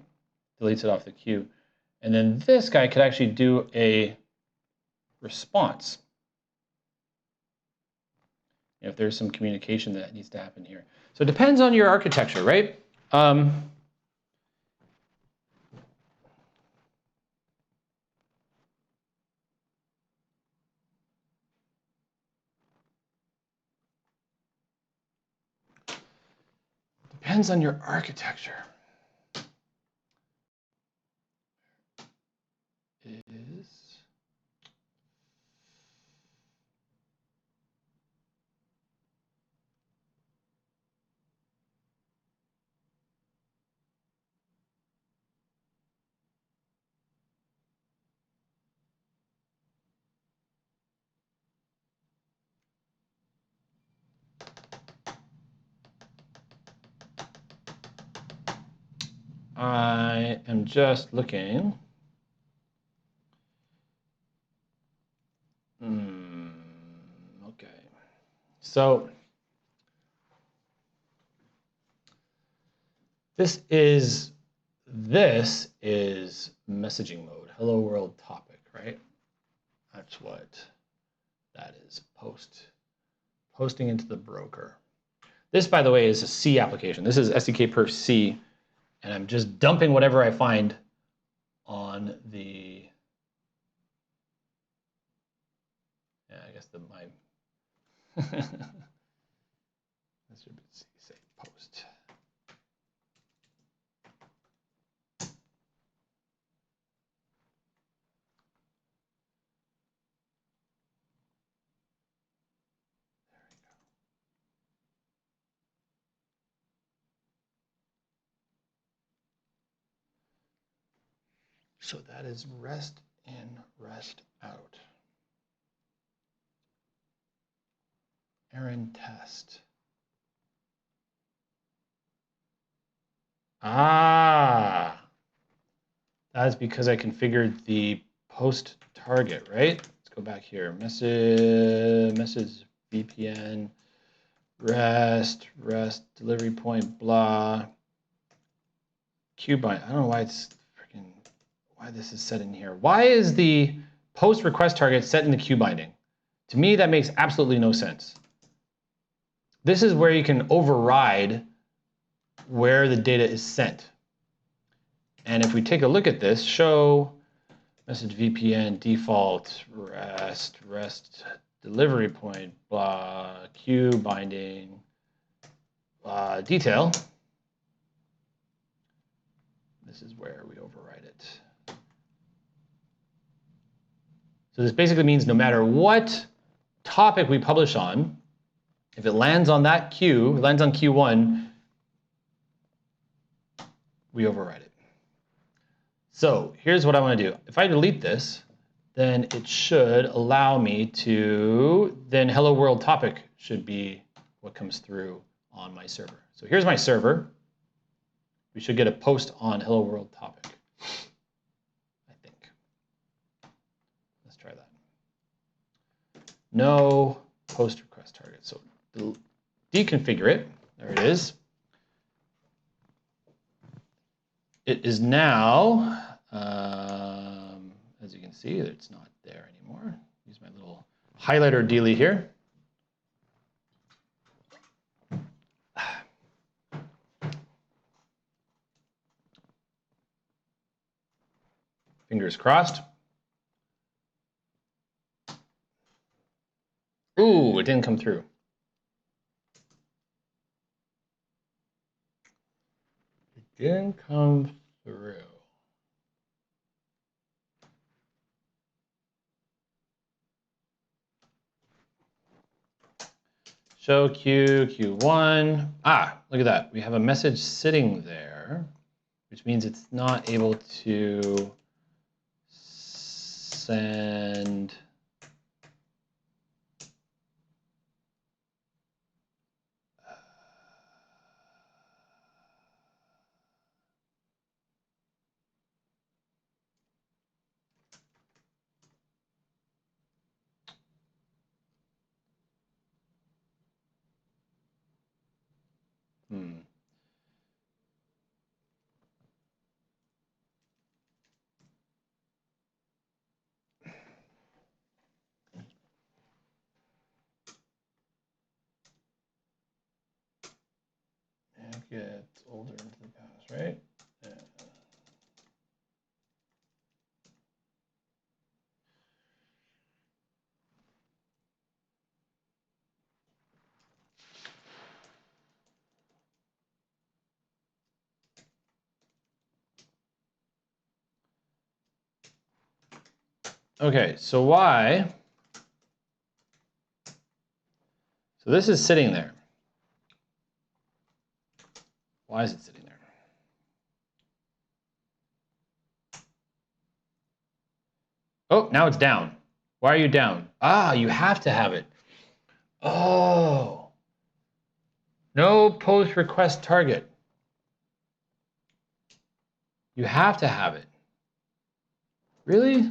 deletes it off the queue. And then this guy could actually do a response if there's some communication that needs to happen here. So it depends on your architecture, right? Depends on your architecture. I am just looking. Okay. So this is messaging mode. Hello world topic, right? That's what that is. Posting into the broker. This, by the way, is a C application. This is SDK perf C, and I'm just dumping whatever I find on the. Yeah, I guess my. This should say post. So that is rest in, rest out. Errand test. Ah, that's because I configured the post target, right? Let's go back here. Message VPN, rest delivery point, blah. Queue bind. I don't know why it's freaking, why this is set in here. Why is the post request target set in the queue binding? To me, that makes absolutely no sense. This is where you can override where the data is sent. And if we take a look at this, show message VPN default rest delivery point, blah, queue binding, detail. This is where we override it. So this basically means no matter what topic we publish on, if it lands on that queue, lands on Q1, we override it. So here's what I want to do. If I delete this, then it should allow me to, then hello world topic should be what comes through on my server. So here's my server. We should get a post on hello world topic, I think. Let's try that. No post request target. So deconfigure it. There it is. It is now, as you can see, it's not there anymore. Use my little highlighter dealie here. Fingers crossed. Ooh, it didn't come through. It didn't come through. Show Q, Q1. Ah, look at that. We have a message sitting there, which means it's not able to send. Get older into the past, right? Yeah. Okay, so why? So this is sitting there. Why is it sitting there? Oh, now it's down. Why are you down? Ah, you have to have it. Oh. No post request target. You have to have it. Really?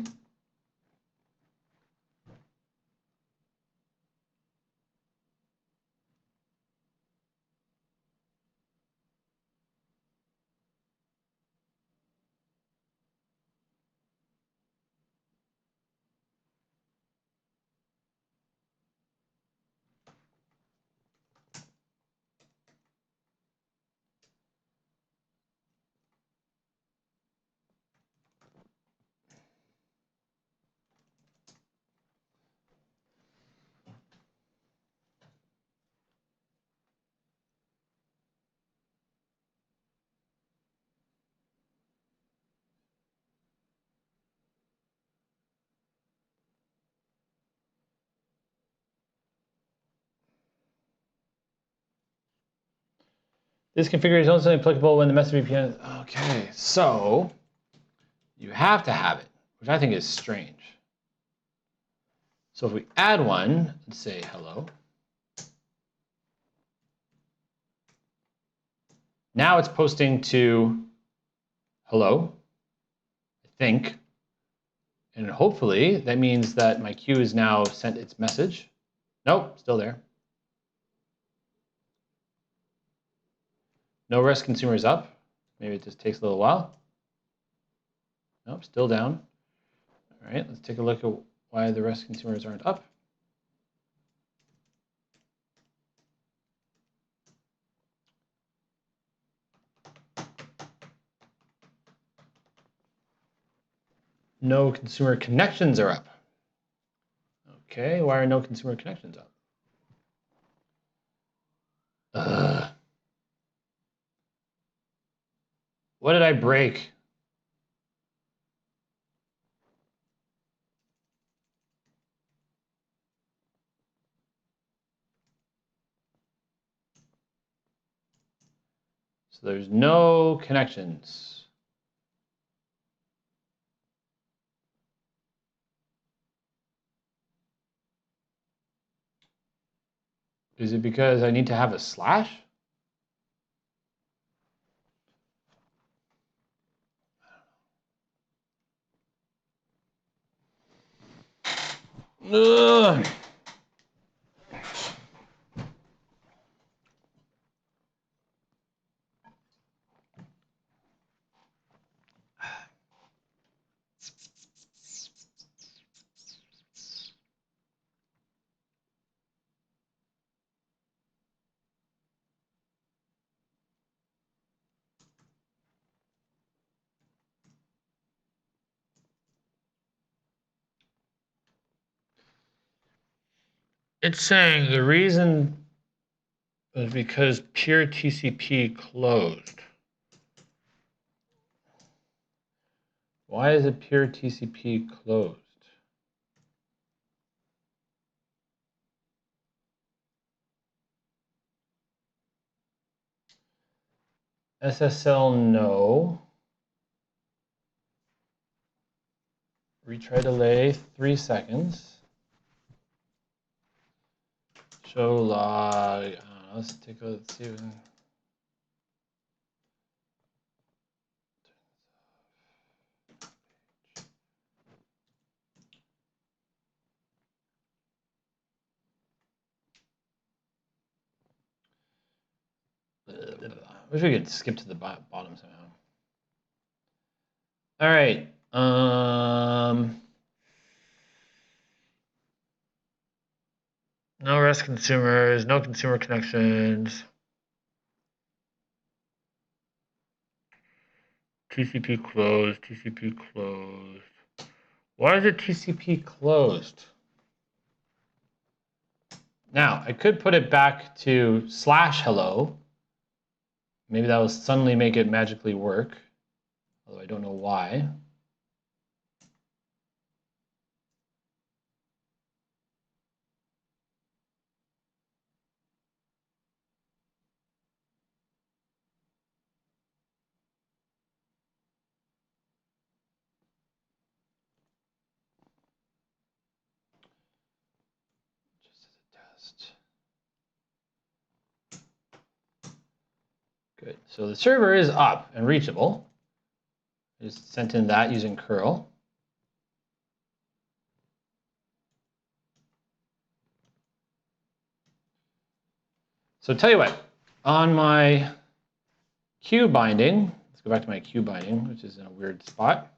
This configuration is only applicable when the message VPN. Okay, so You have to have it, which I think is strange. So if we add one, let's say hello. Now it's posting to hello, I think. And hopefully that means that my queue is now sent its message. Nope, still there. No REST consumer is up. Maybe it just takes a little while. Nope, still down. All right, let's take a look at why the REST consumers aren't up. No consumer connections are up. Okay, why are no consumer connections up? What did I break? So there's no connections. Is it because I need to have a slash? Ugh. It's saying the reason is because pure TCP closed. Why is it pure TCP closed? SSL no. Retry delay 3 seconds. Show log. Let's take a let's see. I wish we could skip to the bottom somehow. All right. No REST consumers, no consumer connections. TCP closed, TCP closed. Why is it TCP closed? Now, I could put it back to /hello. Maybe that will suddenly make it magically work, although I don't know why. Just as a test. Good. So the server is up and reachable. I just sent in that using curl. So tell you what, on my queue binding, let's go back to my queue binding, which is in a weird spot.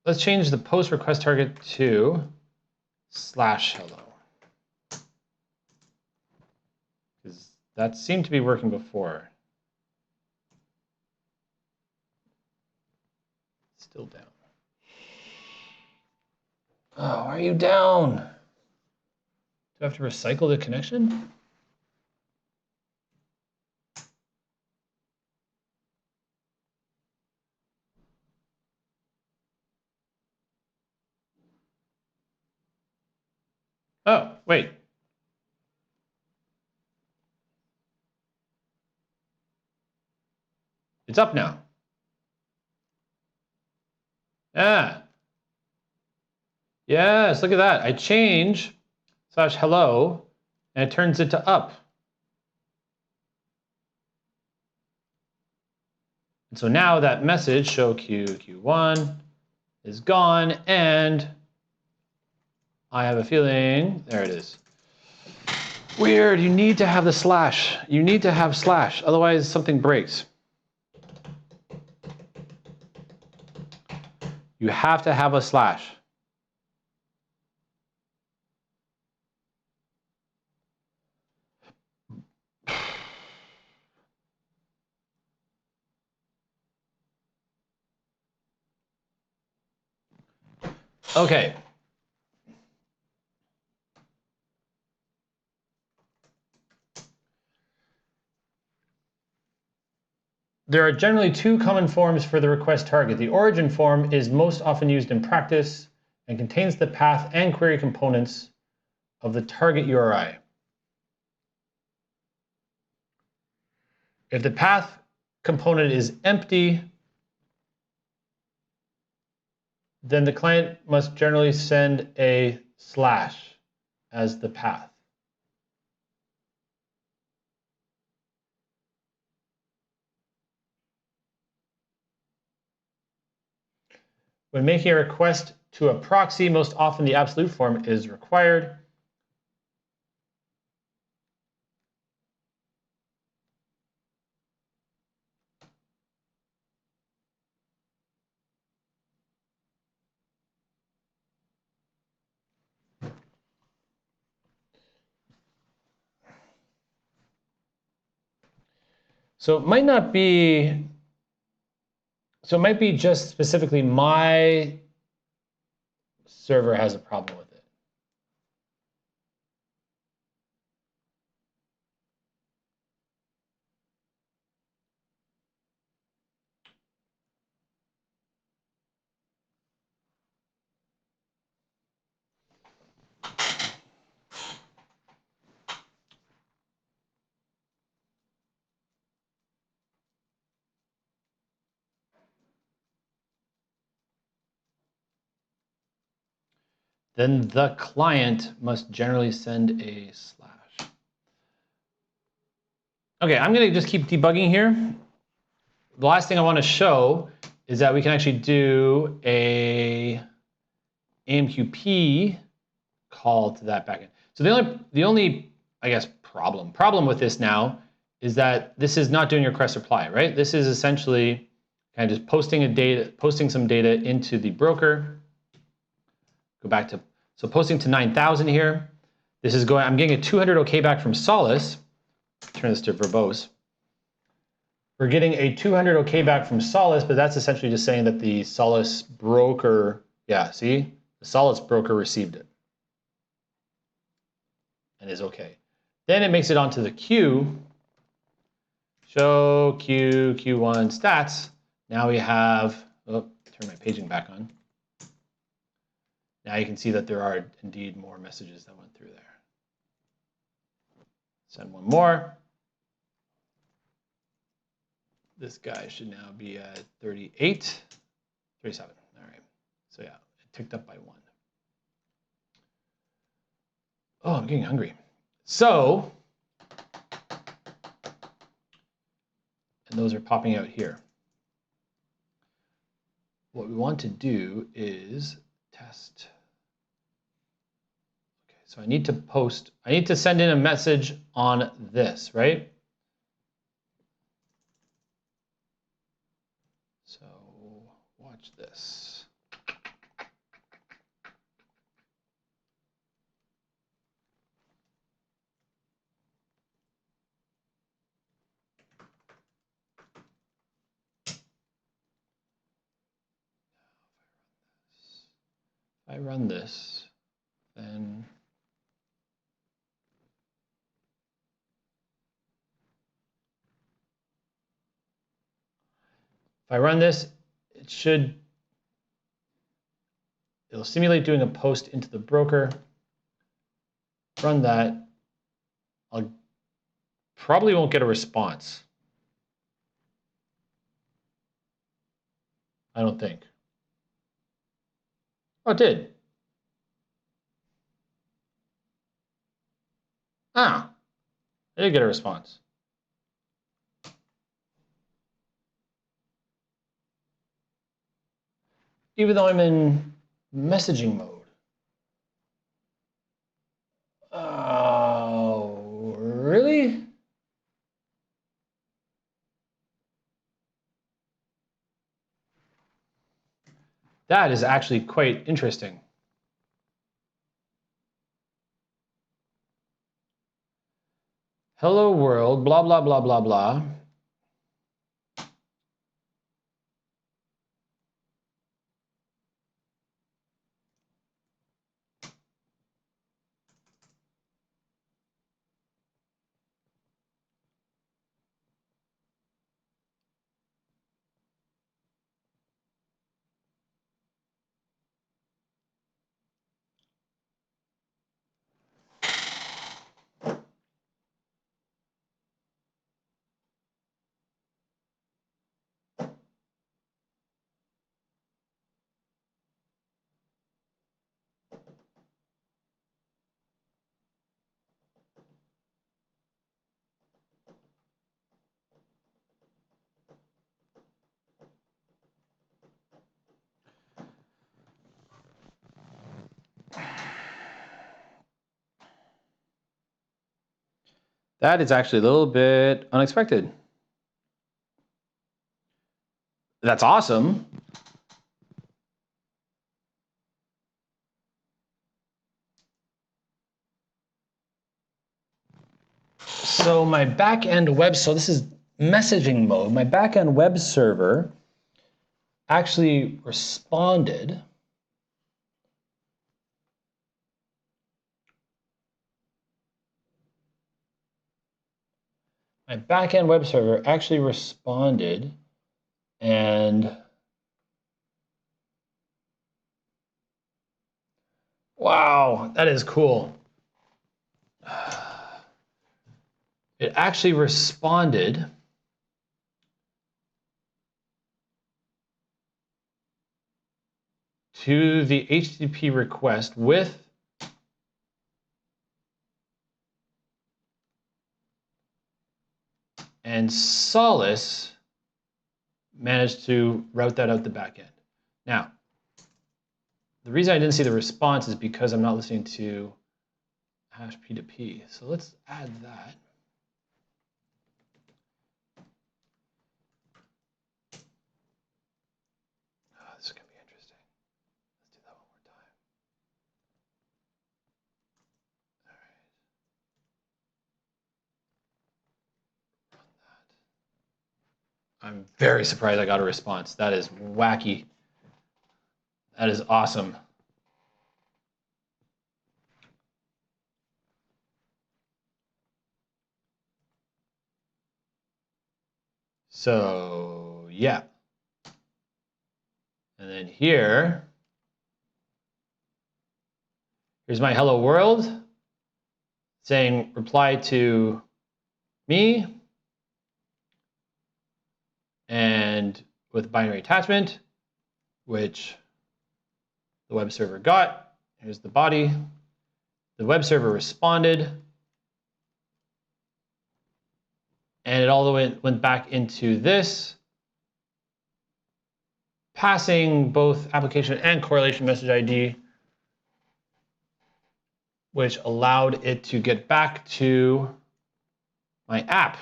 Let's change the post request target to /hello. Because that seemed to be working before. Still down. Oh, why are you down? Do I have to recycle the connection? Oh, wait. It's up now. Ah. Yes, look at that. I change /hello, and it turns it to up. And so now that message, show Q1, is gone, and I have a feeling, there it is. Weird, you need to have the slash. You need to have slash, otherwise something breaks. You have to have a slash. Okay. There are generally two common forms for the request target. The origin form is most often used in practice and contains the path and query components of the target URI. If the path component is empty, then the client must generally send a slash as the path. When making a request to a proxy, most often the absolute form is required. So it might not be, so it might be just specifically my server has a problem with it. Then the client must generally send a slash. Okay, I'm gonna just keep debugging here. The last thing I wanna show is that we can actually do a AMQP call to that backend. So the only I guess problem with this now is that this is not doing request reply, right? This is essentially kind of just posting some data into the broker. Go back to, so posting to 9,000 here. This is going, I'm getting a 200 OK back from Solace. Turn this to verbose. We're getting a 200 OK back from Solace, but that's essentially just saying that the Solace broker, yeah, see? The Solace broker received it and is OK. Then it makes it onto the queue. Show Q1 stats. Now we have, oh, turn my paging back on. Now you can see that there are indeed more messages that went through there. Send one more. This guy should now be at 38, 37. All right. So yeah, it ticked up by 1. Oh, I'm getting hungry. So, and those are popping out here. What we want to do is test. Okay, so I need to send in a message on this, right? So watch this. If I run this, then if I run this, it'll simulate doing a post into the broker. Run that. I probably won't get a response. I don't think. Oh, it did. Ah, I did get a response. Even though I'm in messaging mode. Oh, really? That is actually quite interesting. Hello world, blah, blah, blah, blah, blah. That is actually a little bit unexpected. That's awesome. So my backend web, so this is messaging mode. My backend web server actually responded. My backend web server actually responded, and wow, that is cool. It actually responded to the HTTP request with and Solace managed to route that out the back end. Now, the reason I didn't see the response is because I'm not listening to hash P2P. So let's add that. Oh, this is going to be interesting. Let's do that one more time. All right. Run that. I'm very surprised I got a response. That is wacky. That is awesome. So yeah. And then here's my hello world saying reply to me and with binary attachment, which the web server got. Here's the body. The web server responded, and it all the way went back into this, passing both application and correlation message ID, which allowed it to get back to my app.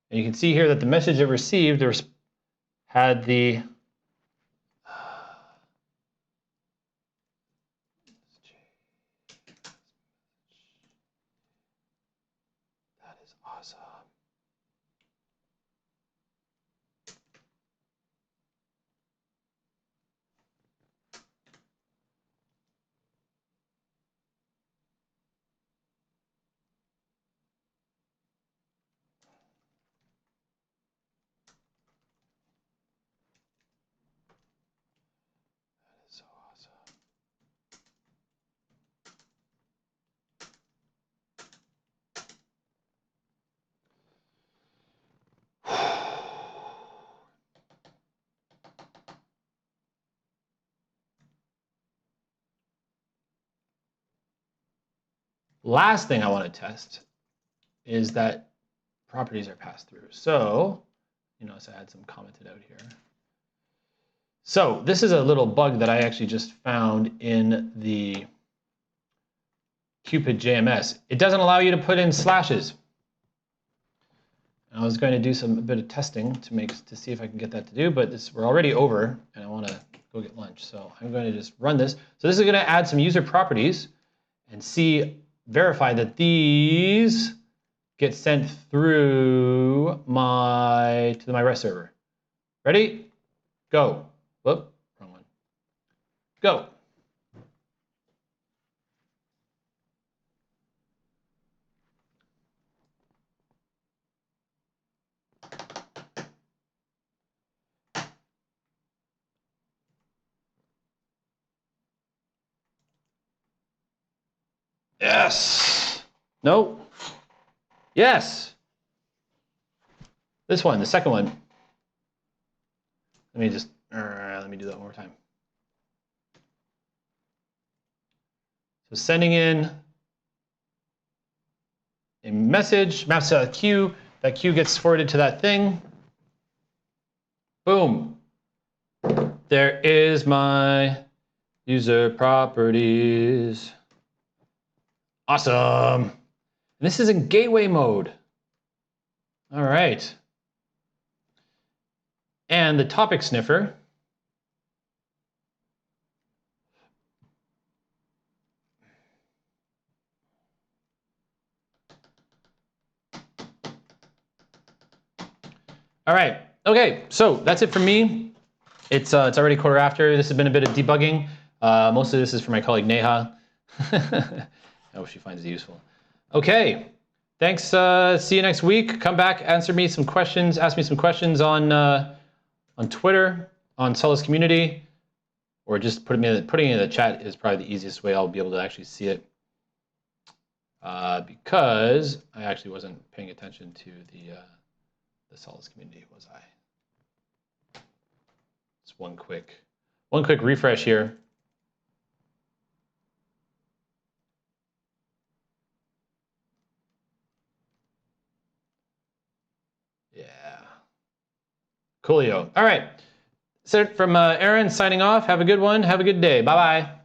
And you can see here that the message it received had the that is awesome. Last thing I want to test is that properties are passed through. So, you notice I had some commented out here. So this is a little bug that I actually just found in the Cupid JMS. It doesn't allow you to put in slashes. I was going to do a bit of testing to see if I can get that to do, but we're already over, and I want to go get lunch. So I'm going to just run this. So this is going to add some user properties and verify that these get sent through to my REST server. Ready? Go. Whoop, wrong one. Go. Yes. No. Yes. This one, the second one. Let me do that one more time. So sending in a message, maps to a queue. That queue gets forwarded to that thing. Boom. There is my user properties. Awesome. And this is in gateway mode. All right. And the topic sniffer. All right. Okay. So that's it for me. It's already 1:15. This has been a bit of debugging. Most of this is for my colleague Neha. I hope she finds it useful. Okay. Thanks. See you next week. Come back, answer me some questions. Ask me some questions on Twitter, on Solace community, or just putting it in the chat is probably the easiest way I'll be able to actually see it. Because I actually wasn't paying attention to the Solace community, was I? Just one quick refresh here. Yeah. Coolio. All right. So from Aaron signing off. Have a good one. Have a good day. Bye-bye.